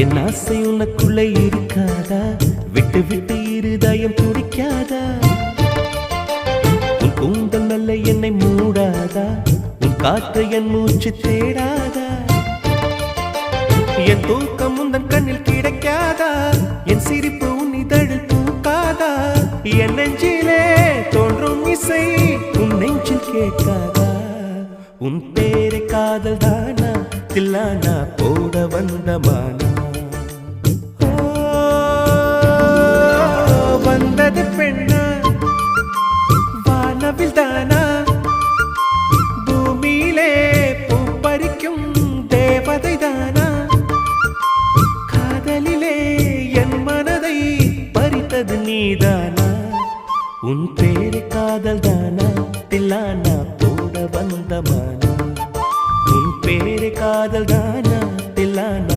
என் ஆசை உனக்குள்ளே இருக்காதா? விட்டு விட்டு இருதயம் துடிக்காதா? உன் கூந்தல் நல்ல என்னை மூடாதா? உன் காற்று என் மூச்சு தேடாதா? என் தூக்கம் உந்தன் கண்ணில் கிடைக்காதா? என் சிரிப்பு உன் இதழில் பூக்காதா? என் நெஞ்சிலே தோன்றும் இசை உன் நெஞ்சில் கேட்காதா? உன் பேரை காதல் தானா தில்லானா போட வந்த மானா? வந்தது பெண்ணா வானவில் தானா? பூமியிலே பூப்பறிக்கும் தேவதை தானா? காதலிலே என் மனதை பறித்தது நீதானா? உன் பேரை